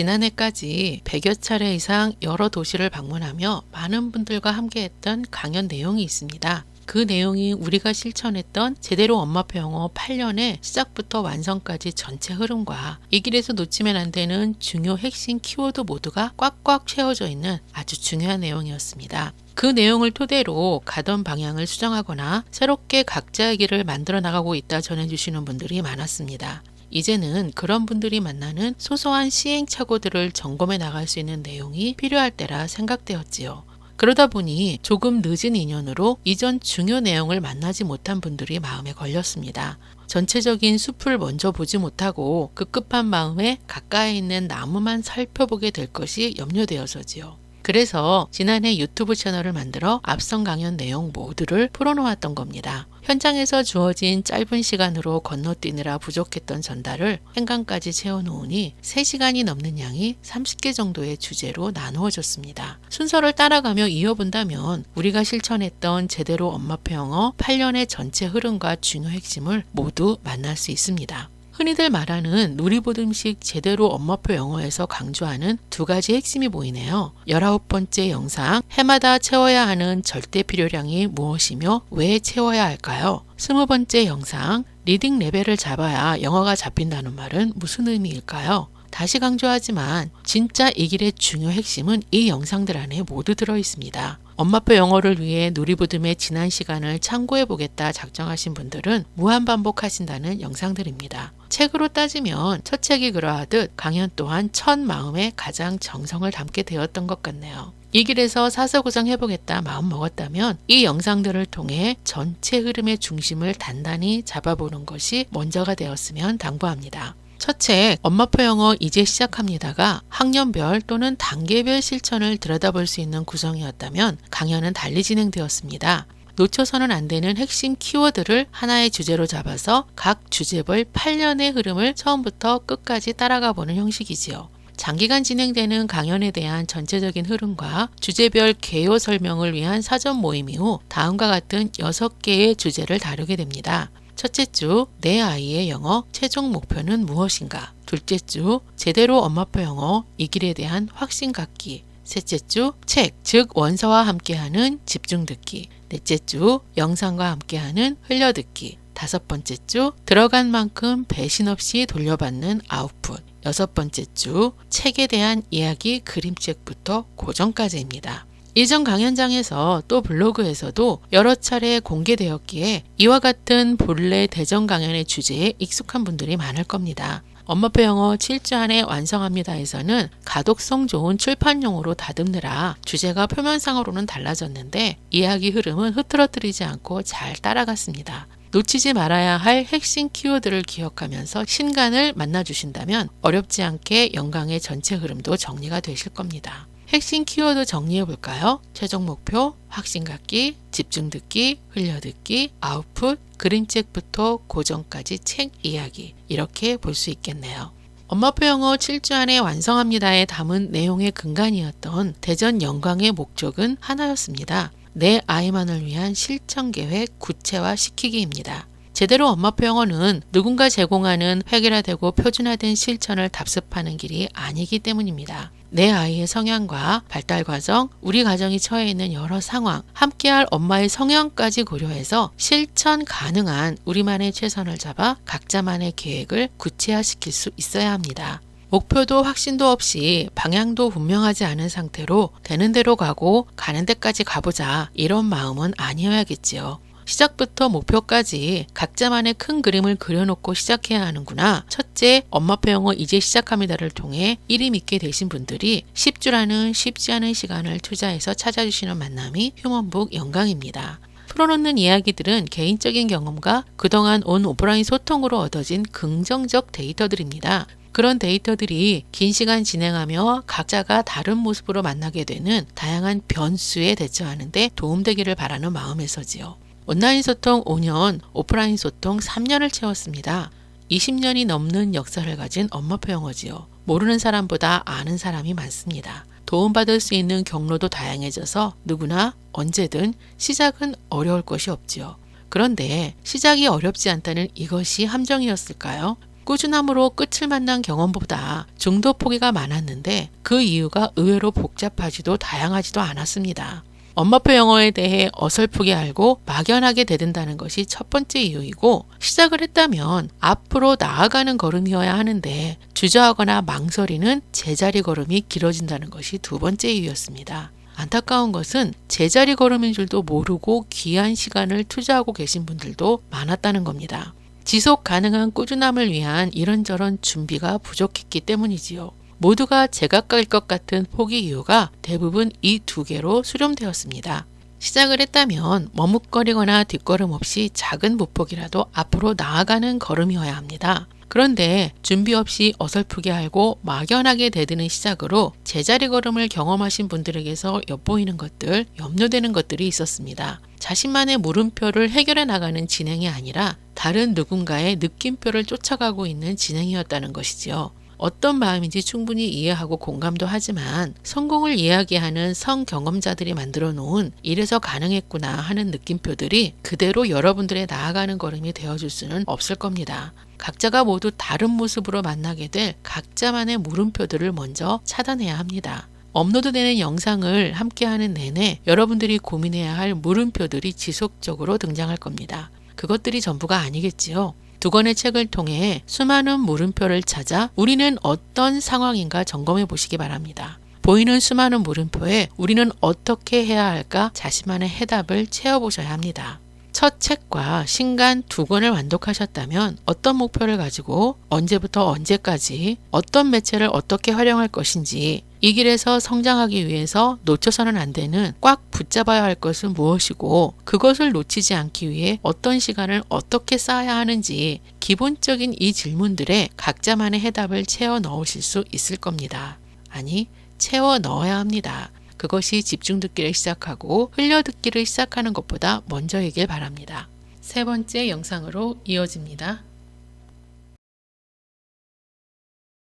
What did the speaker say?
지난해까지 100여 차례 이상 여러 도시를 방문하며 많은 분들과 함께했던 강연 내용이 있습니다. 그 내용이 우리가 실천했던 제대로 엄마표 영어 8년의 시작부터 완성까지 전체 흐름과 이 길에서 놓치면 안 되는 중요 핵심 키워드 모두가 꽉꽉 채워져 있는 아주 중요한 내용이었습니다. 그 내용을 토대로 가던 방향을 수정하거나 새롭게 각자의 길을 만들어 나가고 있다 전해주시는 분들이 많았습니다. 이제는 그런 분들이 만나는 소소한 시행착오들을 점검해 나갈 수 있는 내용이 필요할 때라 생각되었지요. 그러다 보니 조금 늦은 인연으로 이전 중요 내용을 만나지 못한 분들이 마음에 걸렸습니다. 전체적인 숲을 먼저 보지 못하고 급급한 마음에 가까이 있는 나무만 살펴보게 될 것이 염려되어서지요. 그래서 지난해 유튜브 채널을 만들어 앞선 강연 내용 모두를 풀어놓았던 겁니다. 현장에서 주어진 짧은 시간으로 건너뛰느라 부족했던 전달을 행간까지 채워놓으니 3시간이 넘는 양이 30개 정도의 주제로 나누어졌습니다. 순서를 따라가며 이어본다면 우리가 실천했던 제대로 엄마표 영어 8년의 전체 흐름과 중요 핵심을 모두 만날 수 있습니다. 흔히들 말하는 누리보듬식 제대로 엄마표 영어에서 강조하는 2가지 핵심이 보이네요. 19번째 영상, 해마다 채워야 하는 절대 필요량이 무엇이며 왜 채워야 할까요? 20번째 영상, 리딩 레벨을 잡아야 영어가 잡힌다는 말은 무슨 의미일까요? 다시 강조하지만 진짜 이 길의 중요 핵심은 이 영상들 안에 모두 들어 있습니다. 엄마표 영어를 위해 누리보듬의 지난 시간을 참고해보겠다 작정하신 분들은 무한반복하신다는 영상들입니다. 책으로 따지면 첫 책이 그러하듯 강연 또한 첫 마음에 가장 정성을 담게 되었던 것 같네요. 이 길에서 사서구성해보겠다 마음먹었다면 이 영상들을 통해 전체 흐름의 중심을 단단히 잡아보는 것이 먼저가 되었으면 당부합니다. 첫 책 엄마표 영어 이제 시작합니다가 학년별 또는 단계별 실천을 들여다볼 수 있는 구성이었다면 강연은 달리 진행되었습니다. 놓쳐서는 안 되는 핵심 키워드를 하나의 주제로 잡아서 각 주제별 8년의 흐름을 처음부터 끝까지 따라가 보는 형식이지요. 장기간 진행되는 강연에 대한 전체적인 흐름과 주제별 개요 설명을 위한 사전 모임 이후 다음과 같은 6개의 주제를 다루게 됩니다. 첫째 주, 내 아이의 영어 최종 목표는 무엇인가? 둘째 주, 제대로 엄마표 영어 이 길에 대한 확신 갖기. 셋째 주, 책, 즉 원서와 함께하는 집중 듣기. 넷째 주, 영상과 함께하는 흘려듣기. 다섯 번째 주, 들어간 만큼 배신 없이 돌려받는 아웃풋. 여섯 번째 주, 책에 대한 이야기 그림책부터 고정까지입니다. 이전 강연장에서 또 블로그에서도 여러 차례 공개되었기에 이와 같은 본래 대전 강연의 주제에 익숙한 분들이 많을 겁니다. 엄마표 영어 7주 안에 완성합니다에서는 가독성 좋은 출판용으로 다듬느라 주제가 표면상으로는 달라졌는데 이야기 흐름은 흐트러뜨리지 않고 잘 따라갔습니다. 놓치지 말아야 할 핵심 키워드를 기억하면서 신간을 만나주신다면 어렵지 않게 영강의 전체 흐름도 정리가 되실 겁니다. 핵심 키워드 정리해 볼까요? 최종 목표, 확신 갖기, 집중 듣기, 흘려듣기, 아웃풋, 그림책부터 고정까지 책 이야기 이렇게 볼 수 있겠네요. 엄마표 영어 7주 안에 완성합니다에 담은 내용의 근간이었던 대전 영광의 목적은 하나였습니다. 내 아이만을 위한 실천 계획 구체화시키기입니다. 제대로 엄마표 영어는 누군가 제공하는 획일화되고 표준화된 실천을 답습하는 길이 아니기 때문입니다. 내 아이의 성향과 발달 과정, 우리 가정이 처해 있는 여러 상황, 함께할 엄마의 성향까지 고려해서 실천 가능한 우리만의 최선을 잡아 각자만의 계획을 구체화시킬 수 있어야 합니다. 목표도 확신도 없이 방향도 분명하지 않은 상태로 되는 대로 가고 가는 데까지 가보자 이런 마음은 아니어야겠지요. 시작부터 목표까지 각자만의 큰 그림을 그려놓고 시작해야 하는구나. 첫째, 엄마표 영어 이제 시작합니다를 통해 일임 있게 되신 분들이 10주라는 쉽지 않은 시간을 투자해서 찾아주시는 만남이 휴먼북 영광입니다. 풀어놓는 이야기들은 개인적인 경험과 그동안 온 오프라인 소통으로 얻어진 긍정적 데이터들입니다. 그런 데이터들이 긴 시간 진행하며 각자가 다른 모습으로 만나게 되는 다양한 변수에 대처하는 데 도움되기를 바라는 마음에서지요. 온라인 소통 5년, 오프라인 소통 3년을 채웠습니다. 20년이 넘는 역사를 가진 엄마표 영어지요. 모르는 사람보다 아는 사람이 많습니다. 도움받을 수 있는 경로도 다양해져서 누구나 언제든 시작은 어려울 것이 없지요. 그런데 시작이 어렵지 않다는 이것이 함정이었을까요? 꾸준함으로 끝을 만난 경험보다 중도 포기가 많았는데 그 이유가 의외로 복잡하지도 다양하지도 않았습니다. 엄마표 영어에 대해 어설프게 알고 막연하게 대든다는 것이 첫 번째 이유이고, 시작을 했다면 앞으로 나아가는 걸음이어야 하는데 주저하거나 망설이는 제자리 걸음이 길어진다는 것이 두 번째 이유였습니다. 안타까운 것은 제자리 걸음인 줄도 모르고 귀한 시간을 투자하고 계신 분들도 많았다는 겁니다. 지속 가능한 꾸준함을 위한 이런저런 준비가 부족했기 때문이지요. 모두가 제각각일 것 같은 포기 이유가 대부분 이 두 개로 수렴되었습니다. 시작을 했다면 머뭇거리거나 뒷걸음 없이 작은 무폭이라도 앞으로 나아가는 걸음이어야 합니다. 그런데 준비 없이 어설프게 알고 막연하게 대드는 시작으로 제자리 걸음을 경험하신 분들에게서 엿보이는 것들, 염려되는 것들이 있었습니다. 자신만의 물음표를 해결해 나가는 진행이 아니라 다른 누군가의 느낌표를 쫓아가고 있는 진행이었다는 것이지요. 어떤 마음인지 충분히 이해하고 공감도 하지만 성공을 이야기하는 성경험자들이 만들어 놓은 이래서 가능했구나 하는 느낌표들이 그대로 여러분들의 나아가는 걸음이 되어줄 수는 없을 겁니다. 각자가 모두 다른 모습으로 만나게 될 각자만의 물음표들을 먼저 차단해야 합니다. 업로드되는 영상을 함께하는 내내 여러분들이 고민해야 할 물음표들이 지속적으로 등장할 겁니다. 그것들이 전부가 아니겠지요. 두 권의 책을 통해 수많은 물음표를 찾아 우리는 어떤 상황인가 점검해 보시기 바랍니다. 보이는 수많은 물음표에 우리는 어떻게 해야 할까 자신만의 해답을 채워보셔야 합니다. 첫 책과 신간 두 권을 완독하셨다면 어떤 목표를 가지고 언제부터 언제까지 어떤 매체를 어떻게 활용할 것인지, 이 길에서 성장하기 위해서 놓쳐서는 안 되는 꽉 붙잡아야 할 것은 무엇이고 그것을 놓치지 않기 위해 어떤 시간을 어떻게 쌓아야 하는지, 기본적인 이 질문들에 각자만의 해답을 채워 넣으실 수 있을 겁니다. 아니, 채워 넣어야 합니다. 그것이 집중 듣기를 시작하고 흘려 듣기를 시작하는 것보다 먼저이길 바랍니다. 세 번째 영상으로 이어집니다.